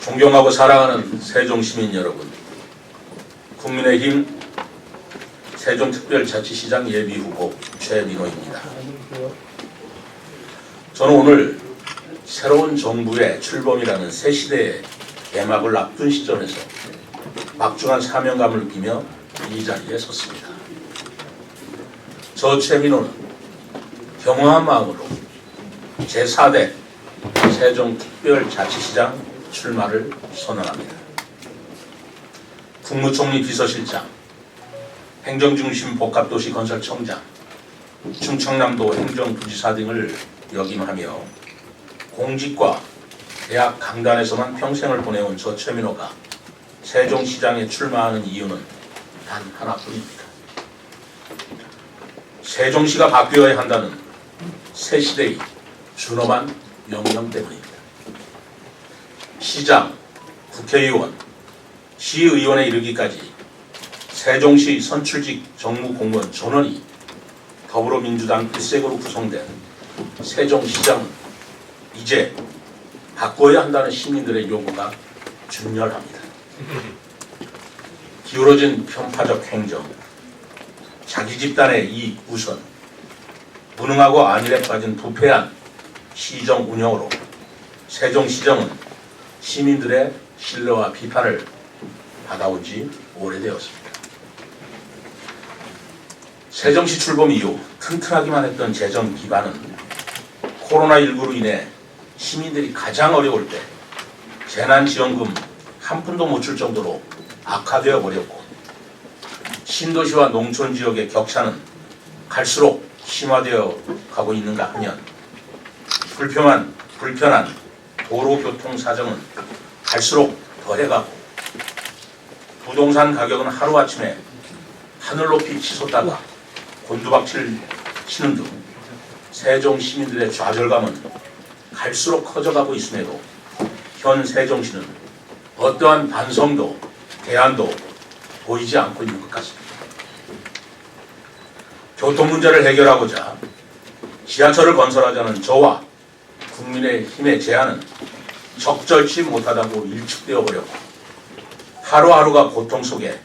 존경하고 사랑하는 세종시민 여러분, 국민의힘 세종특별자치시장 예비후보 최민호입니다. 저는 오늘 새로운 정부의 출범이라는 새 시대의 개막을 앞둔 시점에서 막중한 사명감을 느끼며 이 자리에 섰습니다. 저 최민호는 겸허한 마음으로 제4대 세종특별자치시장 출마를 선언합니다. 국무총리 비서실장, 행정중심 복합도시 건설청장, 충청남도 행정부지사 등을 역임하며 공직과 대학 강단에서만 평생을 보내온 저 최민호가 세종시장에 출마하는 이유는 단 하나뿐입니다. 세종시가 바뀌어야 한다는 새 시대의 준엄한 명령 때문입니다. 시장, 국회의원, 시의원에 이르기까지 세종시 선출직 정무공무원 전원이 더불어민주당 일색으로 구성된 세종시장은 이제 바꿔야 한다는 시민들의 요구가 준열합니다. 기울어진 편파적 행정, 자기 집단의 이익 우선, 무능하고 안일에 빠진 부패한 시정 운영으로 세종시정은 시민들의 신뢰와 비판을 받아온 지 오래되었습니다. 세종시 출범 이후 튼튼하기만 했던 재정 기반은 코로나19로 인해 시민들이 가장 어려울 때 재난지원금 한 푼도 못 줄 정도로 악화되어 버렸고, 신도시와 농촌지역의 격차는 갈수록 심화되어 가고 있는가 하면 불편한 도로교통 사정은 갈수록 더해가고, 부동산 가격은 하루아침에 하늘 높이 치솟다가 곤두박질 치는 등 세종 시민들의 좌절감은 갈수록 커져가고 있음에도 현 세종시는 어떠한 반성도 대안도 보이지 않고 있는 것 같습니다. 교통 문제를 해결하고자 지하철을 건설하자는 저와 국민의힘의 제안은 적절치 못하다고 일축되어 버렸고, 하루하루가 고통 속에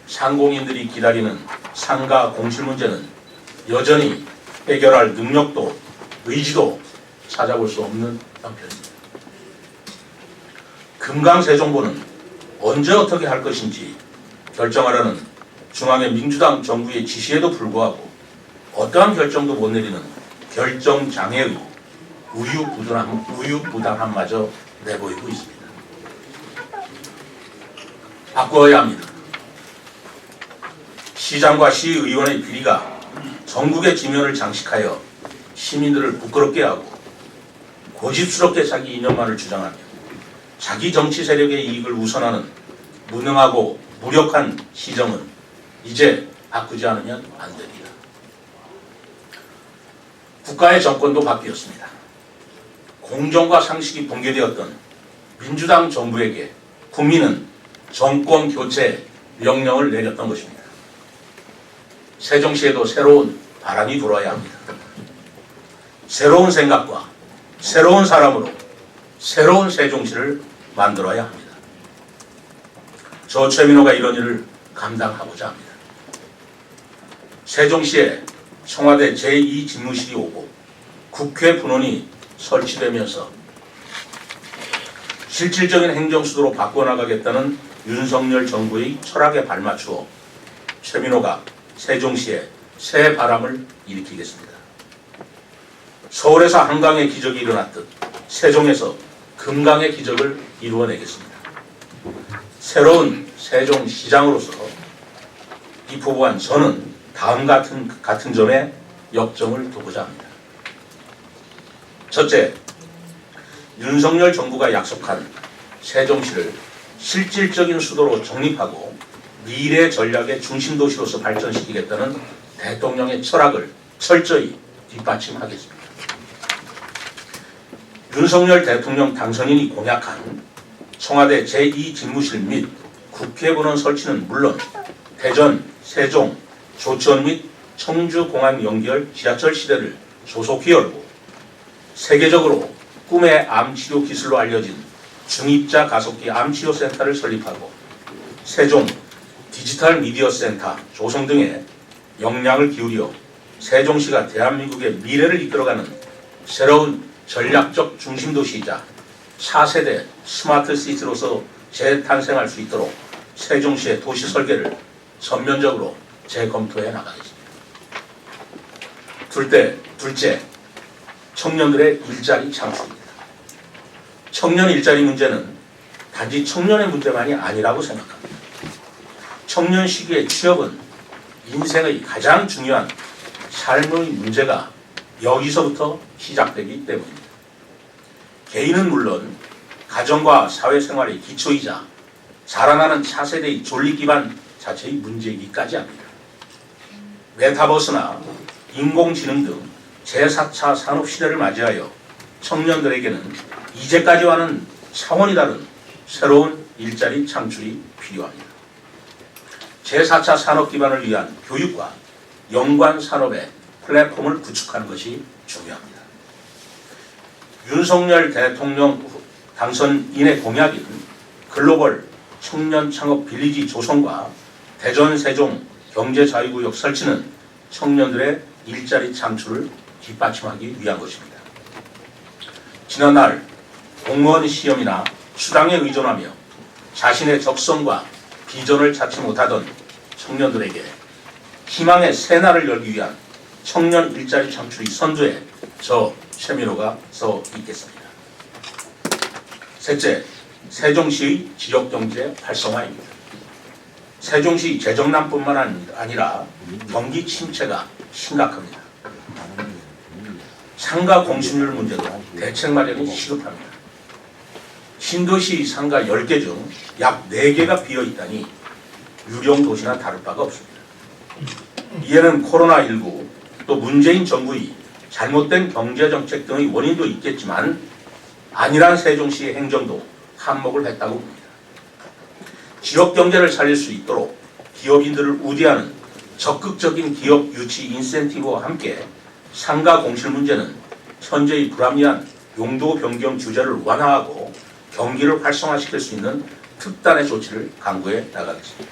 상공인들이 기다리는 상가 공실 문제는 여전히 해결할 능력도 의지도 찾아볼 수 없는 형편입니다. 금강세종보는 언제 어떻게 할 것인지 결정하라는 중앙의 민주당 정부의 지시에도 불구하고 어떠한 결정도 못 내리는 결정장애의 우유부단함마저 내보이고 있습니다. 바꿔야 합니다. 시장과 시의원의 비리가 전국의 지면을 장식하여 시민들을 부끄럽게 하고 고집스럽게 자기 이념만을 주장하며 자기 정치 세력의 이익을 우선하는 무능하고 무력한 시정은 이제 바꾸지 않으면 안 됩니다. 국가의 정권도 바뀌었습니다. 공정과 상식이 붕괴되었던 민주당 정부에게 국민은 정권 교체 명령을 내렸던 것입니다. 세종시에도 새로운 바람이 불어야 합니다. 새로운 생각과 새로운 사람으로 새로운 세종시를 만들어야 합니다. 저 최민호가 이런 일을 감당하고자 합니다. 세종시에 청와대 제2집무실이 오고 국회 분원이 설치되면서 실질적인 행정수도로 바꿔나가겠다는 윤석열 정부의 철학에 발맞추어 최민호가 세종시에 새 바람을 일으키겠습니다. 서울에서 한강의 기적이 일어났듯 세종에서 금강의 기적을 이루어내겠습니다. 새로운 세종시장으로서 입후보한 저는 다음 같은 점에 역점을 두고자 합니다. 첫째, 윤석열 정부가 약속한 세종시를 실질적인 수도로 정립하고 미래 전략의 중심도시로서 발전시키겠다는 대통령의 철학을 철저히 뒷받침하겠습니다. 윤석열 대통령 당선인이 공약한 청와대 제2집무실 및 국회분원 설치는 물론 대전, 세종, 조천 및 청주공항 연결 지하철 시대를 조속히 열고 세계적으로 꿈의 암치료 기술로 알려진 중입자 가속기 암치료센터를 설립하고 세종 디지털 미디어 센터 조성 등의 역량을 기울여 세종시가 대한민국의 미래를 이끌어가는 새로운 전략적 중심도시이자 4세대 스마트 시티로서 재탄생할 수 있도록 세종시의 도시 설계를 전면적으로 재검토해 나가겠습니다. 둘째, 청년들의 일자리 창출입니다. 청년 일자리 문제는 단지 청년의 문제만이 아니라고 생각합니다. 청년 시기의 취업은 인생의 가장 중요한 삶의 문제가 여기서부터 시작되기 때문입니다. 개인은 물론 가정과 사회생활의 기초이자 자라나는 차세대의 존립 기반 자체의 문제이기까지 합니다. 메타버스나 인공지능 등 제4차 산업시대를 맞이하여 청년들에게는 이제까지와는 차원이 다른 새로운 일자리 창출이 필요합니다. 제4차 산업 기반을 위한 교육과 연관 산업의 플랫폼을 구축하는 것이 중요합니다. 윤석열 대통령 당선인의 공약인 글로벌 청년 창업 빌리지 조성과 대전 세종 경제자유구역 설치는 청년들의 일자리 창출을 뒷받침하기 위한 것입니다. 지난날 공무원 시험이나 수당에 의존하며 자신의 적성과 비전을 찾지 못하던 청년들에게 희망의 새날을 열기 위한 청년 일자리 창출의 선두에 저 최민호가 서 있겠습니다. 셋째, 세종시의 지역경제 활성화입니다. 세종시 재정난뿐만 아니라 경기 침체가 심각합니다. 상가 공실률 문제도 대책 마련이 시급합니다. 신도시 상가 10개 중 약 4개가 비어있다니 유령 도시나 다를 바가 없습니다. 이에는 코로나19 또 문재인 정부의 잘못된 경제정책 등의 원인도 있겠지만 안일한 세종시의 행정도 한몫을 했다고 봅니다. 지역경제를 살릴 수 있도록 기업인들을 우대하는 적극적인 기업 유치 인센티브와 함께 상가 공실 문제는 현재의 불합리한 용도 변경 규제를 완화하고 경기를 활성화시킬 수 있는 특단의 조치를 강구해 나가겠습니다.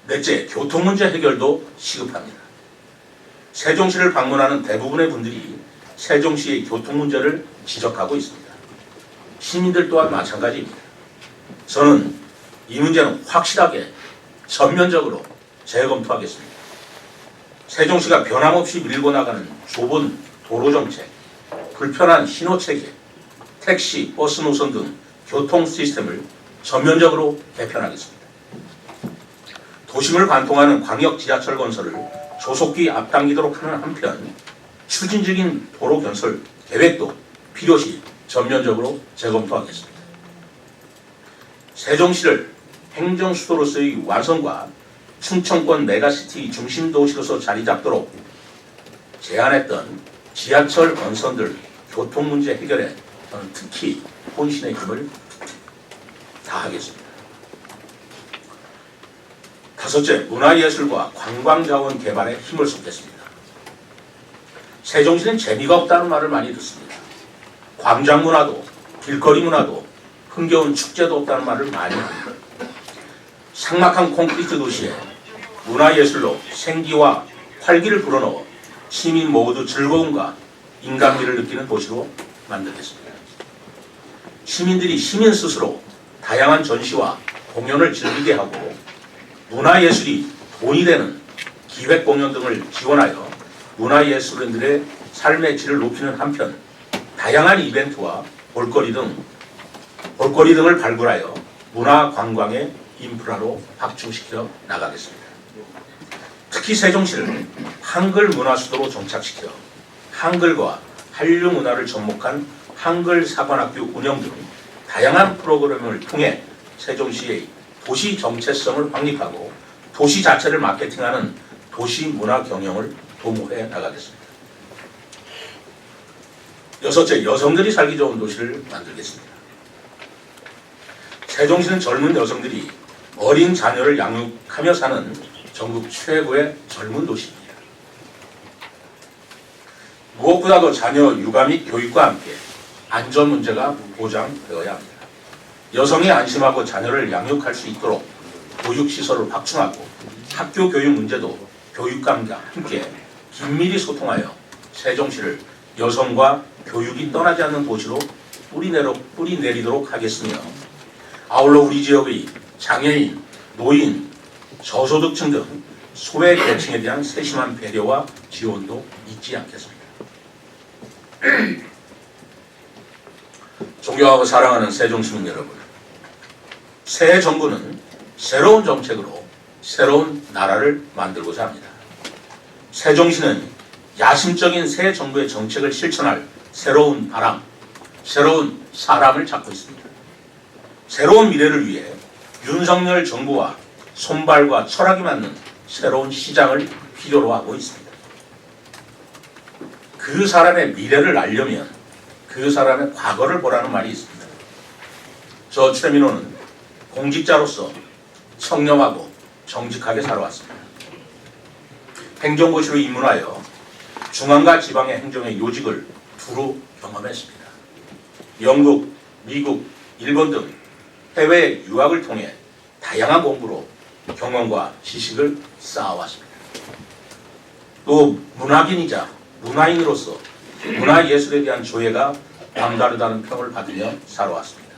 넷째, 교통 문제 해결도 시급합니다. 세종시를 방문하는 대부분의 분들이 세종시의 교통 문제를 지적하고 있습니다. 시민들 또한 마찬가지입니다. 저는 이 문제는 확실하게 전면적으로 재검토하겠습니다. 세종시가 변함없이 밀고 나가는 좁은 도로정책, 불편한 신호체계, 택시, 버스 노선 등 교통 시스템을 전면적으로 개편하겠습니다. 도심을 관통하는 광역 지하철 건설을 조속히 앞당기도록 하는 한편 추진 중인 도로 건설 계획도 필요시 전면적으로 재검토하겠습니다. 세종시를 행정수도로서의 완성과 충청권 메가시티 중심도시로서 자리잡도록 제안했던 지하철 건설들 교통 문제 해결에 저는 특히 혼신의 힘을 다하겠습니다. 다섯째, 문화예술과 관광자원 개발에 힘을 쏟겠습니다. 세종시는 재미가 없다는 말을 많이 듣습니다. 광장 문화도 길거리 문화도 흥겨운 축제도 없다는 말을 많이 합니다. 삭막한 콘크리트 도시에 문화예술로 생기와 활기를 불어넣어 시민 모두 즐거움과 인간미를 느끼는 도시로 만들겠습니다. 시민들이 시민 스스로 다양한 전시와 공연을 즐기게 하고 문화예술이 돈이 되는 기획공연 등을 지원하여 문화예술인들의 삶의 질을 높이는 한편 다양한 이벤트와 볼거리 등을 발굴하여 문화관광의 인프라로 확충시켜 나가겠습니다. 특히 세종시를 한글 문화수도로 정착시켜 한글과 한류 문화를 접목한 한글 사관학교 운영 등 다양한 프로그램을 통해 세종시의 도시 정체성을 확립하고 도시 자체를 마케팅하는 도시 문화 경영을 도모해 나가겠습니다. 여섯째, 여성들이 살기 좋은 도시를 만들겠습니다. 세종시는 젊은 여성들이 어린 자녀를 양육하며 사는 전국 최고의 젊은 도시입니다. 무엇보다도 자녀 육아 및 교육과 함께 안전 문제가 보장되어야 합니다. 여성이 안심하고 자녀를 양육할 수 있도록 보육시설을 확충하고 학교 교육 문제도 교육감과 함께 긴밀히 소통하여 세종시를 여성과 교육이 떠나지 않는 도시로 뿌리내리도록 하겠으며, 아울러 우리 지역의 장애인, 노인, 저소득층 등 소외 계층에 대한 세심한 배려와 지원도 잊지 않겠습니다. 존경하고 사랑하는 세종시민 여러분, 새 정부는 새로운 정책으로 새로운 나라를 만들고자 합니다. 세종시는 야심적인 새 정부의 정책을 실천할 새로운 바람, 새로운 사람을 찾고 있습니다. 새로운 미래를 위해 윤석열 정부와 손발과 철학이 맞는 새로운 시장을 필요로 하고 있습니다. 그 사람의 미래를 알려면 그 사람의 과거를 보라는 말이 있습니다. 저 최민호는 공직자로서 청렴하고 정직하게 살아왔습니다. 행정고시로 입문하여 중앙과 지방의 행정의 요직을 두루 경험했습니다. 영국, 미국, 일본 등 해외 유학을 통해 다양한 공부로 경험과 지식을 쌓아왔습니다. 또 문학인이자 문화인으로서 문화예술에 대한 조예가 남다르다는 평을 받으며 살아왔습니다.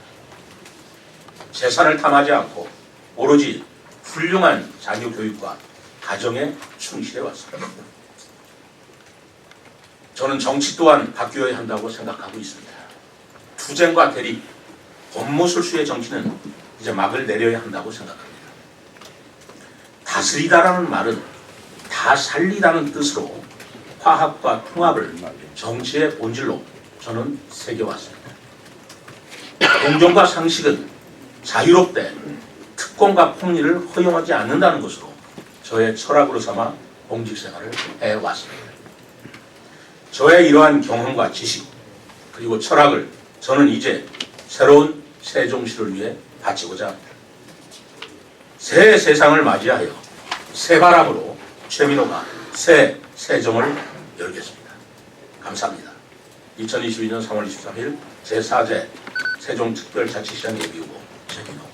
재산을 탐하지 않고 오로지 훌륭한 자녀 교육과 가정에 충실해왔습니다. 저는 정치 또한 바뀌어야 한다고 생각하고 있습니다. 투쟁과 대립, 권모술수의 정치는 이제 막을 내려야 한다고 생각합니다. 다스리다라는 말은 다 살리다는 뜻으로 화합과 통합을 정치의 본질로 저는 새겨왔습니다. 공정과 상식은 자유롭되 특권과 폭리를 허용하지 않는다는 것으로 저의 철학으로 삼아 공직생활을 해왔습니다. 저의 이러한 경험과 지식 그리고 철학을 저는 이제 새로운 세종시를 위해 바치고자 합니다. 새 세상을 맞이하여 새 바람으로 최민호가 새 세종을 열겠습니다. 감사합니다. 2022년 3월 23일 제4제 세종특별자치시장 예비후보 최민호.